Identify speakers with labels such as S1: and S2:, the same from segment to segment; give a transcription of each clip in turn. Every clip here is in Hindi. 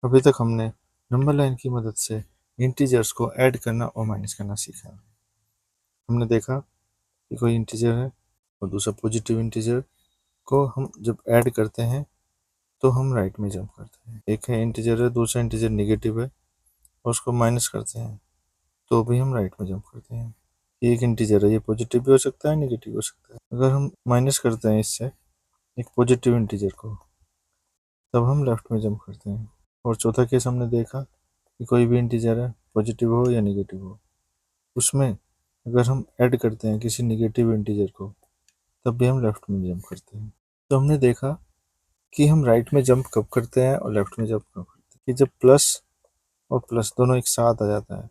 S1: अभी तक हमने नंबर लाइन की मदद से इंटीजर्स को ऐड करना और माइनस करना सीखा। हमने देखा कि कोई इंटीजर है और दूसरा पॉजिटिव इंटीजर को हम जब ऐड करते हैं तो हम राइट में जंप करते हैं। एक है इंटीजर है, दूसरा इंटीजर निगेटिव है और उसको माइनस करते हैं तो भी हम राइट में जंप करते हैं। एक इंटीजर है, ये पॉजिटिव भी हो सकता है, निगेटिव हो सकता है। अगर हम माइनस करते हैं इससे एक पॉजिटिव इंटीजर को, तब हम लेफ्ट में जंप करते हैं। और चौथा केस हमने देखा कि कोई भी इंटीजर है, पॉजिटिव हो या निगेटिव हो, उसमें अगर हम ऐड करते हैं किसी निगेटिव इंटीजर को, तब भी हम लेफ्ट में जंप करते हैं। तो हमने देखा कि हम राइट में जंप कब करते हैं और लेफ्ट में जंप कब करते हैं, कि जब प्लस और प्लस दोनों एक साथ आ जाता है।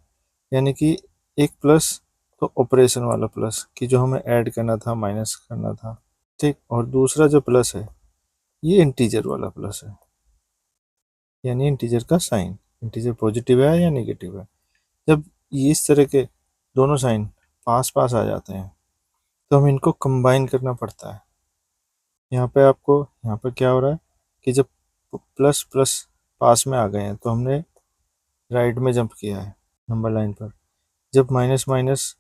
S1: यानी कि एक प्लस तो ऑपरेशन वाला प्लस कि जो हमें ऐड करना था, माइनस करना था, ठीक। और दूसरा जो प्लस है ये इंटीजर वाला प्लस है, यानी इंटीजर का साइन, इंटीजर पॉजिटिव है या नेगेटिव है। जब ये इस तरह के दोनों साइन पास पास आ जाते हैं तो हम इनको कंबाइन करना पड़ता है। यहाँ पे आपको यहाँ पे क्या हो रहा है कि जब प्लस प्लस पास में आ गए हैं तो हमने राइट में जंप किया है नंबर लाइन पर। जब माइनस माइनस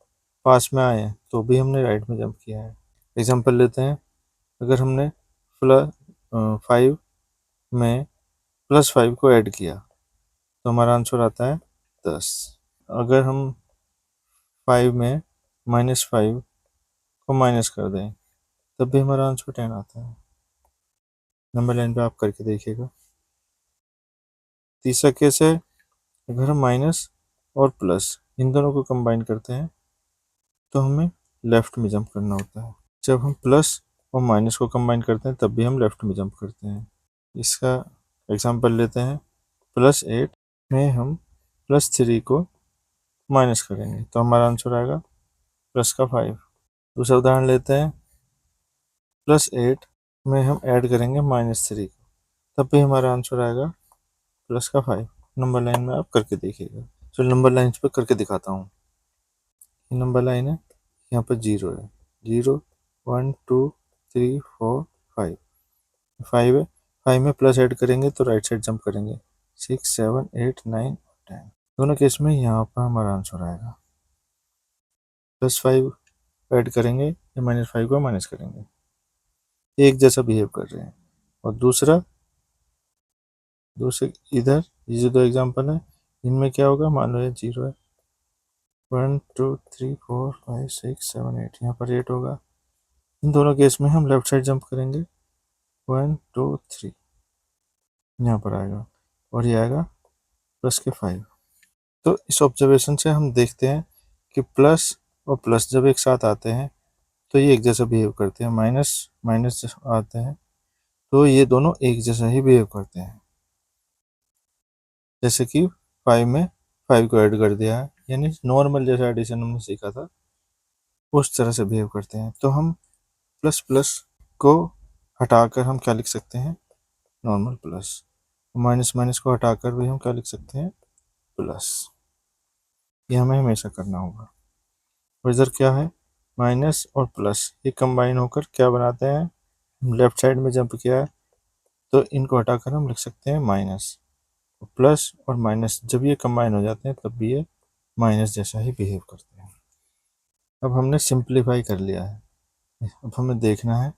S1: पास में आए हैं तो भी हमने राइट में जंप किया है। एग्जांपल लेते हैं, अगर हमने प्लस 5 में +5 को ऐड किया तो हमारा आंसर आता है 10। अगर हम 5 में -5 को माइनस कर दें तब भी हमारा आंसर 10 आता है। नंबर लाइन पे आप करके देखिएगा। तीसरा केस है, अगर हम माइनस और प्लस इन दोनों को कंबाइन करते हैं तो हमें लेफ्ट में जंप करना होता है। जब हम प्लस और माइनस को कंबाइन करते हैं तब भी हम लेफ्ट में जंप करते हैं। इसका एग्जांपल लेते हैं, +8 में हम +3 को माइनस करेंगे तो हमारा आंसर आएगा प्लस का 5। दूसरा उदाहरण लेते हैं, +8 में हम ऐड करेंगे -3 को, तब भी हमारा आंसर आएगा प्लस का 5। नंबर लाइन में आप करके देखिएगा। चलो नंबर लाइन पर करके दिखाता हूँ। ये नंबर लाइन है, यहाँ पर 0 है, 0 1 2 3 4 5 5 है। 5 में प्लस ऐड करेंगे तो राइट साइड जंप करेंगे, 6 7 8 9 10। दोनों केस में यहाँ पर हमारा आंसर आएगा। +5 ऐड करेंगे या -5 को माइनस करेंगे, एक जैसा बिहेव कर रहे हैं। और दूसरे इधर ये जो दो एग्जांपल है इनमें क्या होगा, मान लो ये 0 है, 1 2 3 4 5 6 7 8, यहाँ पर 8 होगा। इन दोनों केस में हम लेफ्ट साइड जंप करेंगे, 1 2 3 यहाँ पर आएगा और ये आएगा प्लस के 5। तो इस ऑब्जर्वेशन से हम देखते हैं कि प्लस और प्लस जब एक साथ आते हैं तो ये एक जैसा बिहेव करते हैं, माइनस माइनस जब आते हैं तो ये दोनों एक जैसा ही बिहेव करते हैं। जैसे कि 5 में 5 को ऐड कर दिया है, यानी नॉर्मल जैसा एडिशन हमने सीखा था उस तरह से बिहेव करते हैं। तो हम प्लस प्लस को हटाकर हम क्या लिख सकते हैं, नॉर्मल प्लस। माइनस माइनस को हटाकर भी हम क्या लिख सकते हैं, प्लस। ये हमें हमेशा करना होगा। और इधर क्या है, माइनस और प्लस ये कंबाइन होकर क्या बनाते हैं, लेफ्ट साइड में जंप किया है तो इनको हटाकर हम लिख सकते हैं माइनस। प्लस और माइनस जब ये कंबाइन हो जाते हैं तब भी ये माइनस जैसा ही बिहेव करते हैं। अब हमने सिंप्लीफाई कर लिया है, अब हमें देखना है,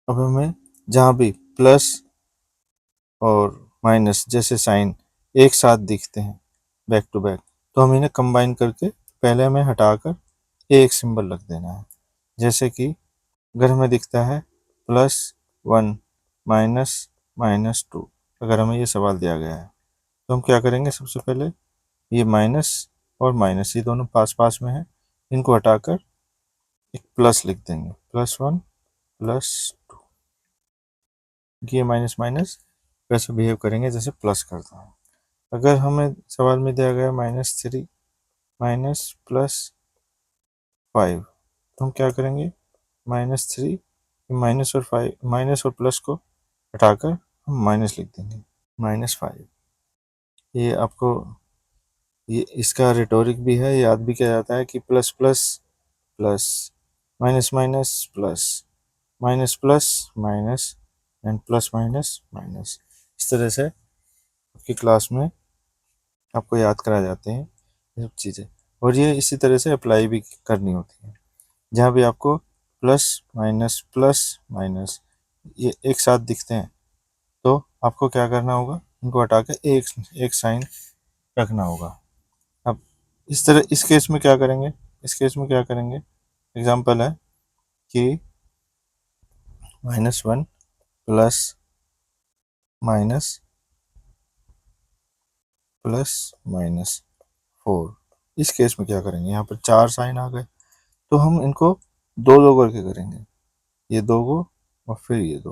S1: अब हमें जहाँ भी प्लस और माइनस जैसे साइन एक साथ दिखते हैं बैक टू बैक, तो हम इन्हें कंबाइन करके पहले हमें हटाकर एक सिंबल रख देना है। जैसे कि अगर हमें दिखता है +1 -2, अगर हमें ये सवाल दिया गया है तो हम क्या करेंगे, सबसे पहले ये माइनस और माइनस ये दोनों पास पास में है, इनको हटाकर एक प्लस लिख देंगे, +1 +2। ये माइनस माइनस वैसे बिहेव करेंगे जैसे प्लस करता है। अगर हमें सवाल में दिया गया -3 माइनस +5, तो हम क्या करेंगे, -3 माइनस और 5 माइनस और प्लस को हटाकर हम माइनस लिख देंगे, -5। ये आपको ये इसका रिटोरिक भी है, याद भी किया जाता है कि plus plus plus, minus minus plus, minus plus minus and plus minus minus. इस तरह से आपकी क्लास में आपको याद कराए जाते हैं ये सब चीज़ें, और ये इसी तरह से अप्लाई भी करनी होती है। जहाँ भी आपको प्लस माइनस ये एक साथ दिखते हैं तो आपको क्या करना होगा, इनको हटा के एक एक साइन रखना होगा। अब इस तरह इस केस में क्या करेंगे, एग्जाम्पल है कि -1 प्लस माइनस -4। इस केस में क्या करेंगे, यहाँ पर 4 साइन आ गए तो हम इनको दो दो करके करेंगे, ये दो को और फिर ये दो।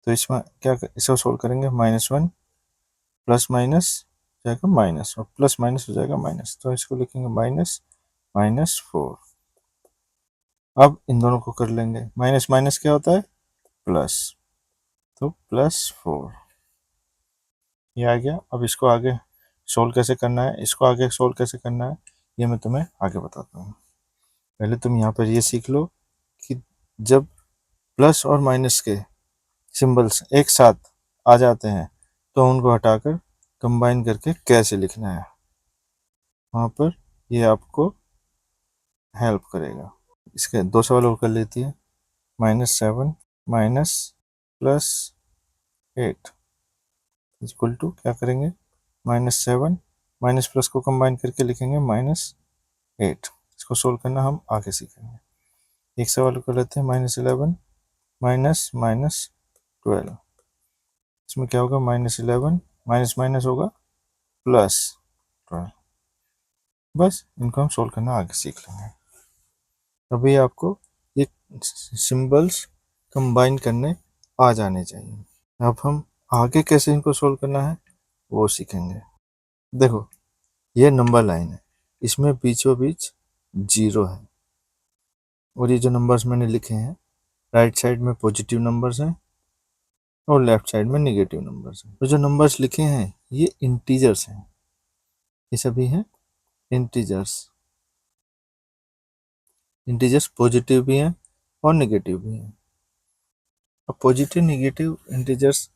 S1: तो इसमें क्या इसको सोल्व करेंगे, -1 प्लस माइनस हो जाएगा माइनस और प्लस माइनस हो जाएगा माइनस, तो इसको लिखेंगे -4। अब इन दोनों को कर लेंगे, माइनस माइनस क्या होता है प्लस, तो +4 ये आ गया। अब इसको आगे सोल्व कैसे करना है, ये मैं तुम्हें आगे बताता हूँ। पहले तुम यहाँ पर ये सीख लो कि जब प्लस और माइनस के सिंबल्स एक साथ आ जाते हैं तो उनको हटाकर कंबाइन करके कैसे लिखना है, वहाँ पर ये आपको हेल्प करेगा। इसके दो सवाल और कर लेती है, -7 माइनस +8 इक्वल टू क्या करेंगे, -7 माइनस प्लस को कंबाइन करके लिखेंगे -8। इसको सोल्व करना हम आगे सीखेंगे। एक सवाल कर लेते हैं, -11 माइनस -12। इसमें क्या होगा, -11 माइनस माइनस होगा +12। बस इनको हम सोल्व करना आगे सीख लेंगे। अभी आपको ये सिंबल्स कंबाइन करने आ जाने चाहिए। अब हम आगे कैसे इनको सोल्व करना है वो सीखेंगे। देखो ये नंबर लाइन है, इसमें बीचों बीच 0 है, और ये जो नंबर्स मैंने लिखे हैं राइट साइड में पॉजिटिव नंबर्स हैं और लेफ्ट साइड में निगेटिव नंबर्स हैं। तो जो नंबर्स लिखे हैं ये इंटीजर्स हैं, ये सभी हैं इंटीजर्स। इंटीजर्स पॉजिटिव भी हैं और नेगेटिव भी हैं। अब पॉजिटिव नेगेटिव इंटीजर्स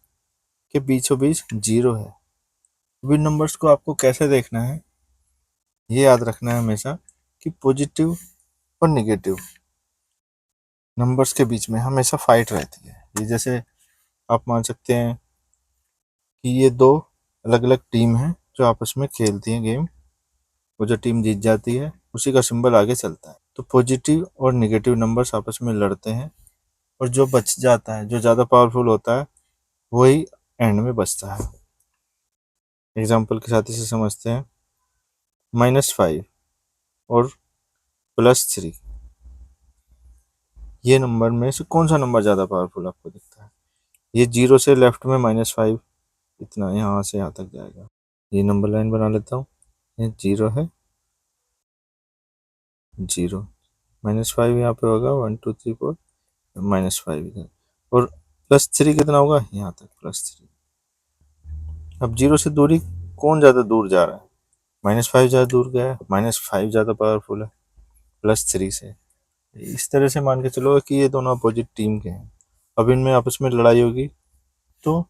S1: के बीचों बीच 0 है। अब इन नंबर्स को आपको कैसे देखना है, ये याद रखना है हमेशा कि पॉजिटिव और नेगेटिव नंबर्स के बीच में हमेशा फाइट रहती है। ये जैसे आप मान सकते हैं कि ये दो अलग अलग टीम हैं जो आपस में खेलती हैं गेम, वो जो टीम जीत जाती है उसी का सिंबल आगे चलता है। तो पॉजिटिव और नेगेटिव नंबर्स आपस में लड़ते हैं और जो बच जाता है, जो ज़्यादा पावरफुल होता है, वही एंड में बचता है। एग्जाम्पल के साथ इसे समझते हैं, -5 और +3, ये नंबर में से कौन सा नंबर ज़्यादा पावरफुल आपको दिखता है। ये 0 से लेफ्ट में -5 इतना यहाँ से यहाँ तक जाएगा। ये नंबर लाइन बना लेता हूँ, ये 0 है, 0 -5 यहाँ पे होगा, 1 2 3 4 -5 इधर, और +3 कितना होगा यहाँ तक +3। अब 0 से दूरी कौन ज़्यादा दूर जा रहा है, -5 ज़्यादा दूर गया है, -5 ज़्यादा पावरफुल है +3 से। इस तरह से मान के चलो कि ये दोनों अपोजिट टीम के हैं। अब इनमें आपस में लड़ाई होगी तो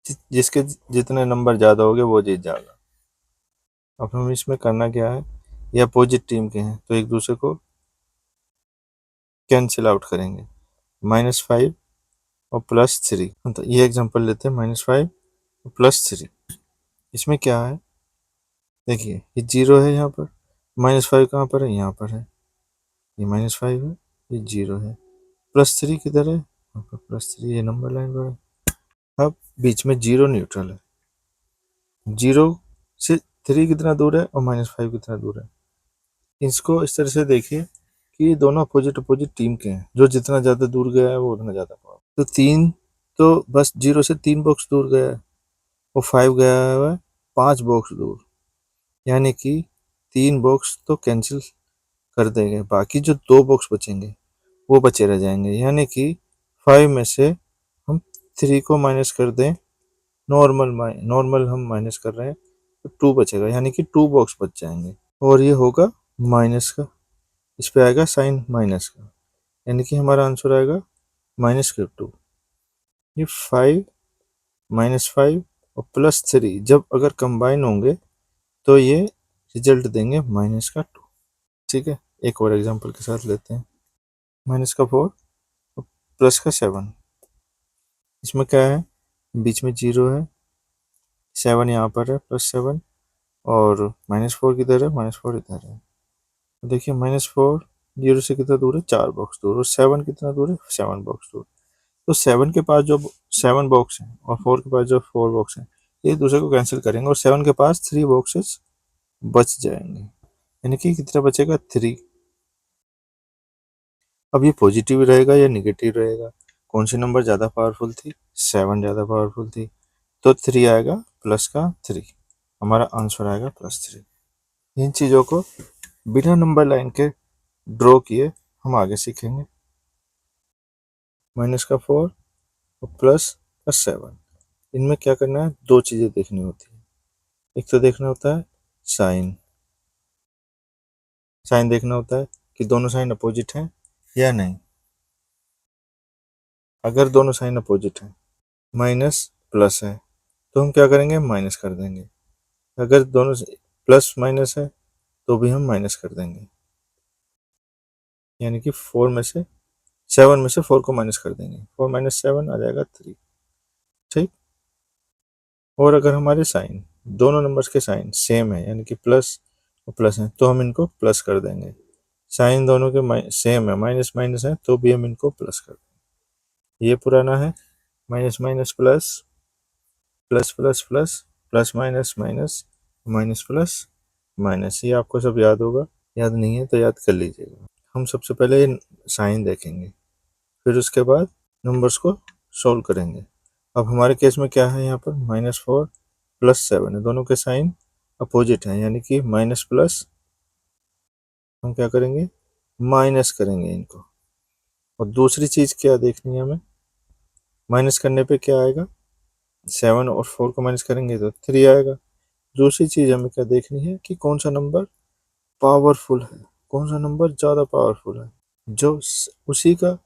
S1: जिसके जितने नंबर ज़्यादा होंगे वो जीत जाएगा। अब हम इसमें करना क्या है, ये अपोजिट टीम के हैं तो एक दूसरे को कैंसिल आउट करेंगे, -5 और +3। तो ये एग्जांपल लेते हैं, -5 और +3। इसमें क्या है, देखिए ये 0 है, यहाँ पर -5 कहाँ पर है, यहाँ पर है, ये -5 है, ये 0 है, +3 किधर है, यहाँ पर +3, ये नंबर लाइन पर है। अब बीच में 0 न्यूट्रल है, 0 से 3 कितना दूर है और -5 कितना दूर है। इसको इस तरह से देखिए कि ये दोनों अपोजिट अपोजिट टीम के हैं, जो जितना ज़्यादा दूर गया है वो उतना ज़्यादा पावर। तो 3 तो बस 0 से 3 बॉक्स दूर गया है और 5 गया है 5 बॉक्स दूर, यानी कि 3 बॉक्स तो कैंसिल कर देंगे, बाकी जो 2 बॉक्स बचेंगे वो बचे रह जाएंगे। यानी कि 5 में से हम 3 को माइनस कर दें, नॉर्मल हम माइनस कर रहे हैं तो 2 बचेगा, यानी कि 2 बॉक्स बच जाएंगे। और ये होगा माइनस का, इस पे आएगा साइन माइनस का, यानी कि हमारा आंसर आएगा -2। ये 5 -5 और +3 जब अगर कंबाइन होंगे तो ये रिजल्ट देंगे -2। ठीक है, एक और एग्जांपल के साथ लेते हैं। -4 और +7, इसमें क्या है, बीच में 0 है, 7 यहाँ पर है, +7, और -4 किधर है, -4 इधर है। तो देखिए -4 0 से कितना दूर है, 4 बॉक्स दूर, और 7 कितना दूर है, 7 बॉक्स दूर। तो 7 के पास जो 7 बॉक्स हैं और 4 के पास जो 4 बॉक्स हैं, ये एक दूसरे को कैंसिल करेंगे और 7 के पास 3 बॉक्सेस बच जाएंगे, यानी कि कितना बचेगा, 3। अब ये पॉजिटिव रहेगा या निगेटिव रहेगा, कौन सी नंबर ज़्यादा पावरफुल थी, 7 ज़्यादा पावरफुल थी, तो 3 आएगा, प्लस का 3, हमारा आंसर आएगा +3। इन चीज़ों को बिना नंबर लाइन के ड्रॉ किए हम आगे सीखेंगे। -4 और +7, इनमें क्या करना है, दो चीज़ें देखनी होती है। एक तो देखना होता है साइन, साइन देखना होता है कि दोनों साइन अपोजिट हैं या नहीं। अगर दोनों साइन अपोजिट हैं, माइनस प्लस है, तो हम क्या करेंगे, माइनस कर देंगे। अगर दोनों प्लस माइनस है तो भी हम माइनस कर देंगे, यानी कि 7 में से 4 को माइनस कर देंगे, 4 - 7 आ जाएगा 3। ठीक। और अगर हमारे साइन, दोनों नंबर्स के साइन सेम है, यानी कि प्लस और प्लस है, तो हम इनको प्लस कर देंगे। साइन दोनों के सेम है, माइनस माइनस है, तो भी हम इनको प्लस कर देंगे। ये पुराना है, minus minus plus, plus plus plus, plus minus minus, minus plus minus, ये आपको सब याद होगा, याद नहीं है तो याद कर लीजिएगा। हम सबसे पहले साइन देखेंगे, फिर उसके बाद नंबर्स को सॉल्व करेंगे। अब हमारे केस में क्या है, यहाँ पर -4 +7 है, दोनों के साइन अपोजिट हैं, यानी कि माइनस प्लस हम क्या करेंगे, माइनस करेंगे इनको। और दूसरी चीज़ क्या देखनी है हमें, माइनस करने पे क्या आएगा, 7 और 4 को माइनस करेंगे तो 3 आएगा। दूसरी चीज़ हमें क्या देखनी है कि कौन सा नंबर पावरफुल है, कौन सा नंबर ज़्यादा पावरफुल है, जो उसी का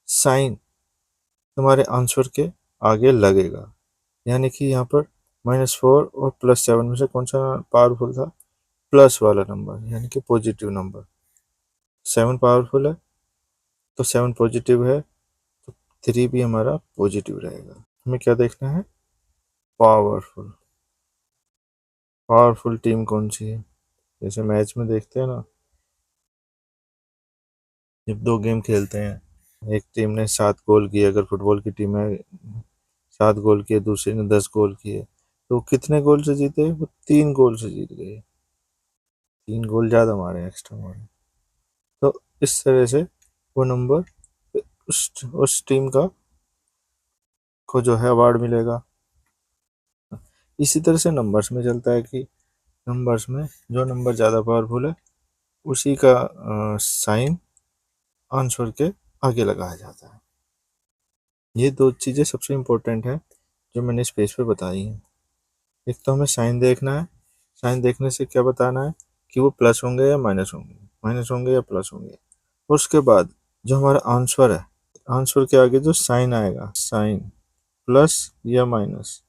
S1: साइन हमारे आंसर के आगे लगेगा। यानी कि यहाँ पर -4 और +7 में से कौन सा पावरफुल था, प्लस वाला नंबर, यानी कि पॉजिटिव नंबर। 7 पावरफुल है तो 7 पॉजिटिव है, तो 3 भी हमारा पॉजिटिव रहेगा। हमें क्या देखना है, पावरफुल, पावरफुल टीम कौन सी है। जैसे मैच में देखते हैं ना, जब दो गेम खेलते हैं, एक टीम ने 7 गोल किए, अगर फुटबॉल की टीम है 7 गोल किए, दूसरी ने 10 गोल किए, तो कितने गोल से जीते, वो 3 गोल से जीत गए, 3 गोल ज़्यादा मारे, एक्स्ट्रा मारे। तो इस तरह से वो नंबर उस टीम का को जो है अवार्ड मिलेगा। इसी तरह से नंबर्स में चलता है कि नंबर्स में जो नंबर ज़्यादा पावरफुल है उसी का साइन आंसर के आगे लगाया जाता है। ये दो चीज़ें सबसे इम्पोर्टेंट हैं जो मैंने इस पेज पे बताई हैं। एक तो हमें साइन देखना है, साइन देखने से क्या बताना है कि वो प्लस होंगे या माइनस होंगे, माइनस होंगे या प्लस होंगे। और उसके बाद जो हमारा आंसर है, आंसर के आगे जो साइन आएगा, साइन प्लस या माइनस,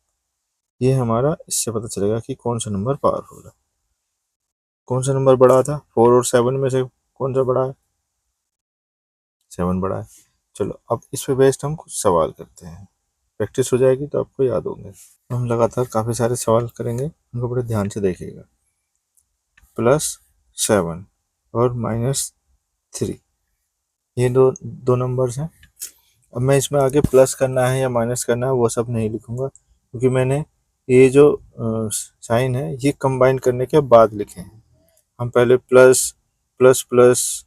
S1: ये हमारा इससे पता चलेगा कि कौन सा नंबर पावरफुल है, कौन सा नंबर बड़ा था। 4 और 7 में से कौन सा बड़ा है, 7 बड़ा है। चलो अब इस पे बेस्ड हम कुछ सवाल करते हैं, प्रैक्टिस हो जाएगी तो आपको याद होंगे। हम लगातार काफ़ी सारे सवाल करेंगे, उनको बड़े ध्यान से देखिएगा। +7 और -3, ये दो नंबर्स हैं। अब मैं इसमें आगे प्लस करना है या माइनस करना है वो सब नहीं लिखूंगा, क्योंकि मैंने ये जो साइन है ये कंबाइन करने के बाद लिखे हैं। हम पहले प्लस प्लस प्लस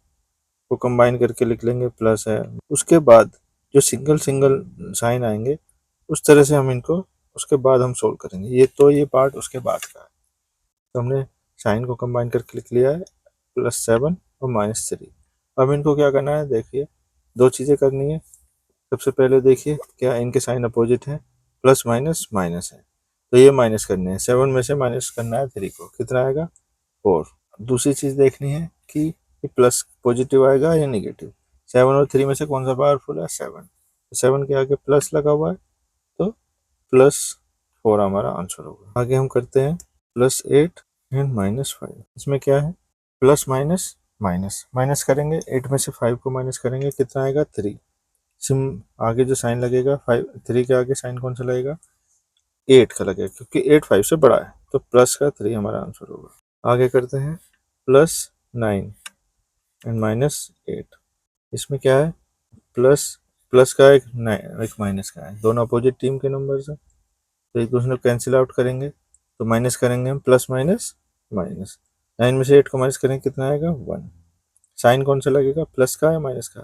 S1: को कंबाइन करके लिख लेंगे, प्लस है, उसके बाद जो सिंगल सिंगल साइन आएंगे उस तरह से हम इनको उसके बाद हम सोल्व करेंगे। ये पार्ट उसके बाद का है। तो हमने साइन को कंबाइन करके लिख लिया है, +7 और -3। अब इनको क्या करना है, देखिए दो चीज़ें करनी है। सबसे पहले देखिए क्या इनके साइन अपोजिट है, प्लस माइनस माइनस है, तो ये माइनस करने हैं। 7 में से माइनस करना है 3 को, कितना आएगा, 4। दूसरी चीज़ देखनी है कि ये प्लस पॉजिटिव आएगा या निगेटिव। 7 और 3 में से कौन सा पावरफुल है, 7। 7 के आगे प्लस लगा हुआ है तो +4 4 हमारा आंसर होगा। आगे हम करते हैं +8 एंड -5। इसमें क्या है, प्लस माइनस माइनस, माइनस करेंगे 8 में से 5 को माइनस करेंगे, कितना आएगा 3। सिम आगे जो साइन लगेगा 5 3 के आगे साइन कौन सा लगेगा, 8 का लगेगा, क्योंकि 8 5 से बड़ा है, तो प्लस का 3 हमारा आंसर होगा। आगे करते हैं +9 एंड -8। इसमें क्या है, प्लस प्लस का एक माइनस का है, दोनों अपोजिट टीम के नंबर है, तो एक दूसरे को कैंसिल आउट करेंगे, तो माइनस करेंगे हम, प्लस माइनस माइनस, 9 में से 8 को माइनस करेंगे, कितना आएगा 1। साइन कौन सा लगेगा, प्लस का है माइनस का,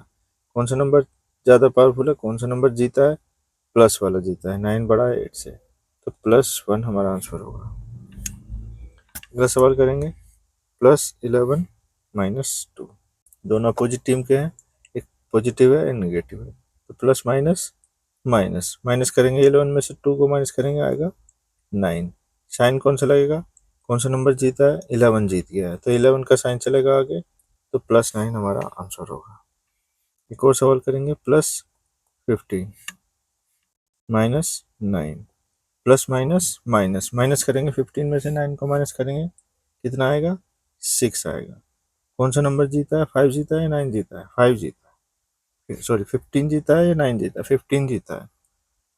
S1: कौन सा नंबर ज़्यादा पावरफुल है, कौन सा नंबर जीता है, प्लस वाला जीता है, 9 बड़ा है 8 से, तो +1 हमारा आंसर होगा। अगला सवाल करेंगे +11 -2। दोनों अपोजिट टीम के हैं, एक पॉजिटिव है एक नेगेटिव है, तो प्लस माइनस माइनस, माइनस करेंगे 11 में से 2 को माइनस करेंगे, आएगा 9। साइन कौन सा लगेगा, कौन सा नंबर जीता है, 11 जीत गया है, तो 11 का साइन चलेगा आगे, तो +9 हमारा आंसर होगा। एक और सवाल करेंगे +15 -9। प्लस माइनस माइनस, माइनस करेंगे 15 में से 9 को माइनस करेंगे, कितना आएगा 6 आएगा। कौन सा नंबर जीता है, 5 जीता है या 9 जीता है, 5 जीता है, सॉरी 15 जीता है या 9 जीता है, 15 जीता है,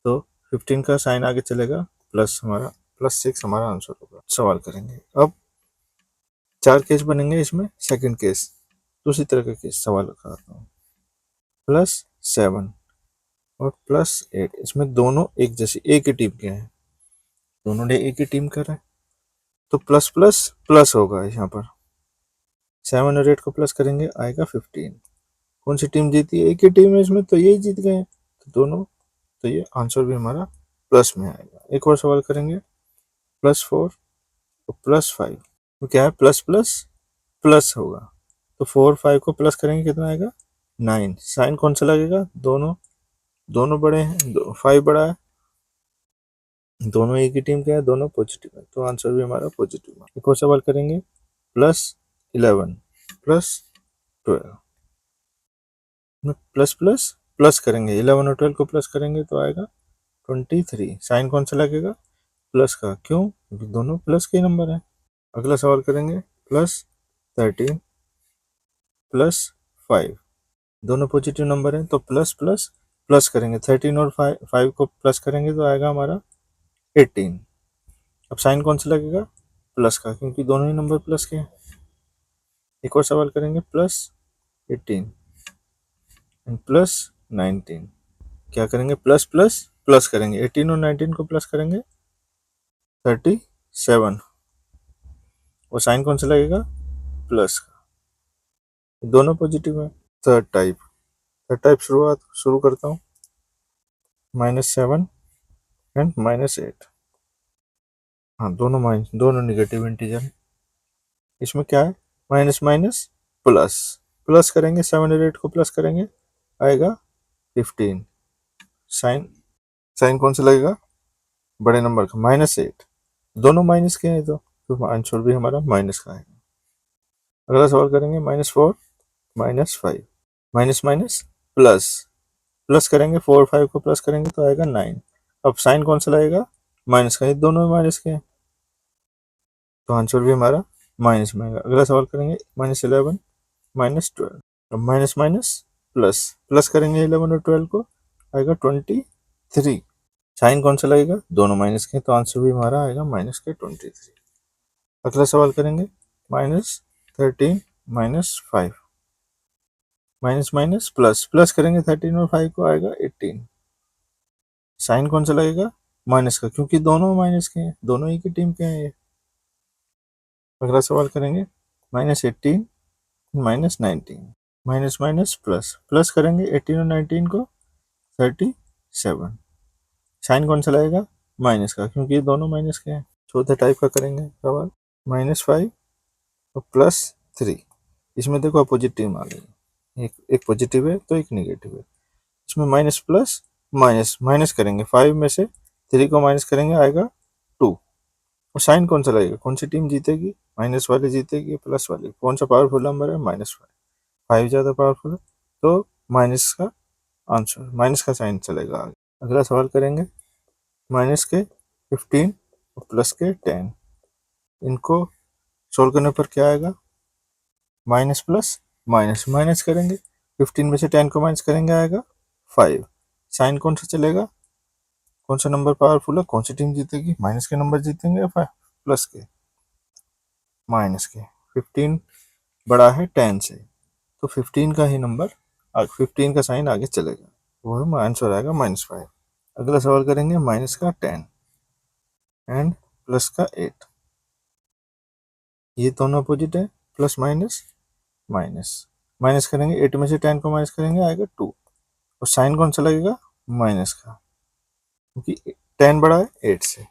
S1: तो 15 का साइन आगे चलेगा, प्लस हमारा +6 हमारा आंसर होगा। सवाल करेंगे अब 4 केस बनेंगे, इसमें सेकंड केस दूसरी तरह का केस सवाल कराता हूँ। +7 और +8, इसमें दोनों एक जैसी एक ही टीम के हैं, दोनों ने एक ही टीम का है, तो प्लस प्लस प्लस होगा यहाँ पर, 7 और 8 को प्लस करेंगे आएगा 15। कौन सी टीम जीती है, एक ही टीम है इसमें, तो यही जीत गए, तो दोनों, तो ये आंसर भी हमारा प्लस में आएगा। एक और सवाल करेंगे +4 और +5, तो क्या है, प्लस प्लस प्लस होगा, तो 4 5 को प्लस करेंगे, कितना आएगा 9। साइन कौन सा लगेगा, दोनों दोनों बड़े हैं, 5 बड़ा है, दोनों एक ही टीम के हैं, दोनों पॉजिटिव है, तो आंसर भी हमारा पॉजिटिव है। एक और सवाल करेंगे +11 +12, प्लस प्लस प्लस करेंगे, 11 और 12 को प्लस करेंगे तो आएगा 23। साइन कौन सा लगेगा, प्लस का, क्यों, क्योंकि दोनों प्लस के नंबर हैं। अगला सवाल करेंगे +13 +5, दोनों पॉजिटिव नंबर हैं, तो प्लस प्लस प्लस करेंगे, 13 और 5 को प्लस करेंगे तो आएगा हमारा 18। अब साइन कौन सा लगेगा, प्लस का, क्योंकि दोनों ही नंबर प्लस के हैं। एक और सवाल करेंगे +18 एंड +19, क्या करेंगे, प्लस प्लस प्लस करेंगे, 18 और 19 को प्लस करेंगे 37, और साइन कौन सा लगेगा, प्लस का, दोनों पॉजिटिव है। थर्ड टाइप शुरुआत शुरू करता हूँ, -7 एंड -8। हाँ, दोनों निगेटिव इंटीजर है। इसमें क्या है, माइनस माइनस प्लस, प्लस करेंगे 7 और 8 को प्लस करेंगे, आएगा 15। साइन साइन कौन सा लगेगा, बड़े नंबर का, -8, दोनों माइनस के हैं, तो आंसर भी हमारा माइनस का है। अगला सवाल करेंगे -4 -5, माइनस माइनस प्लस, प्लस करेंगे 4 5 को प्लस करेंगे तो आएगा 9। अब साइन कौन सा लगेगा, माइनस का, ये दोनों माइनस के हैं, तो आंसर भी हमारा माइनस में आएगा। अगला सवाल करेंगे -11 -12, अब माइनस माइनस प्लस, प्लस करेंगे 11 और 12 को, आएगा 23। साइन कौन सा लगेगा, दोनों माइनस के, तो आंसर भी हमारा आएगा माइनस के 23। अगला सवाल करेंगे -13 -5, माइनस माइनस प्लस, प्लस करेंगे 13 और 5 को, आएगा 18। साइन कौन सा लगेगा, माइनस का, क्योंकि दोनों माइनस के हैं, दोनों ही की टीम के हैं ये। अगला सवाल करेंगे -18 -19, माइनस माइनस प्लस, प्लस करेंगे 18 और 19 को, 37। साइन कौन सा लगेगा, माइनस का, क्योंकि ये दोनों माइनस के हैं। चौथे टाइप का करेंगे सवाल, -5 और +3। इसमें देखो अपोजिट टीम आ गई, एक पॉजिटिव है तो एक नेगेटिव है। इसमें माइनस प्लस माइनस, माइनस करेंगे 5 में से 3 को माइनस करेंगे, आएगा 2। और साइन कौन सा लगेगा, कौन सी टीम जीतेगी, माइनस वाली जीतेगी, प्लस वाली, कौन सा पावरफुल नंबर है, -5, 5 ज़्यादा पावरफुल है, तो माइनस का आंसर, माइनस का साइन चलेगा आगे। अगला सवाल करेंगे माइनस के 15 और प्लस के 10, इनको सोल्व करने पर क्या आएगा, माइनस प्लस माइनस, माइनस करेंगे 15 में से 10 को माइनस करेंगे आएगा 5। साइन कौन सा चलेगा, कौन सा नंबर पावरफुल है, कौन सी टीम जीतेगी, माइनस के नंबर जीतेंगे या प्लस के, माइनस के। 15 बड़ा है 10 से, तो 15 का ही नंबर 15 का साइन आगे चलेगा, वो आंसर आएगा -5। अगला सवाल करेंगे माइनस का 10 एंड प्लस का 8, ये दोनों अपोजिट है, प्लस माइनस माइनस, माइनस करेंगे 8 में से 10 को माइनस करेंगे आएगा 2, और साइन कौन सा लगेगा, माइनस का, क्योंकि 10 बड़ा है 8 से,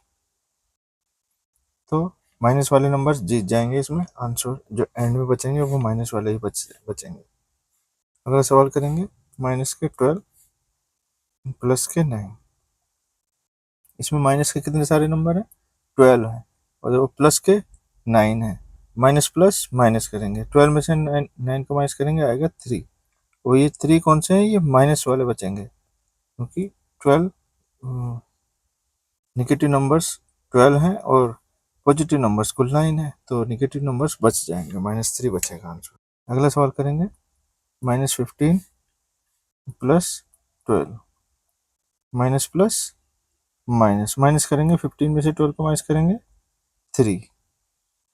S1: तो माइनस वाले नंबर जीत जाएंगे, इसमें आंसर जो एंड में बचेंगे वो माइनस वाले ही बचेंगे। अगला सवाल करेंगे माइनस के 12 प्लस के 9, इसमें माइनस के कितने सारे नंबर हैं, 12 है, और वो प्लस के 9 है, माइनस प्लस माइनस करेंगे, 12 में से 9 को माइनस करेंगे आएगा 3, और ये 3 कौन से हैं, ये माइनस वाले बचेंगे, क्योंकि 12 निगेटिव नंबर्स 12 हैं और पॉजिटिव नंबर्स कुल 9 है, तो निगेटिव नंबर्स बच जाएंगे, -3 बचेगा आंसर। अगला सवाल करेंगे -15 plus 12, minus plus minus, minus करेंगे 15 में से 12 को माइनस करेंगे 3,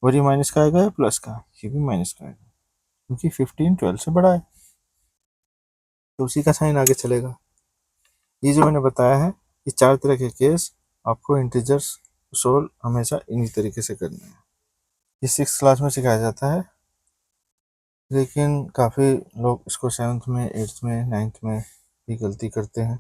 S1: और ये माइनस का आएगा या प्लस का, ये भी माइनस का आएगा, क्योंकि 15 12 से बड़ा है, तो उसी का साइन आगे चलेगा। ये जो मैंने बताया है, ये 4 तरह के केस आपको इंटीजर्स सोल्व हमेशा इन्हीं तरीके से करने हैं। ये 6th क्लास में सिखाया जाता है, लेकिन काफ़ी लोग इसको 7th में 8th में 9th में भी गलती करते हैं।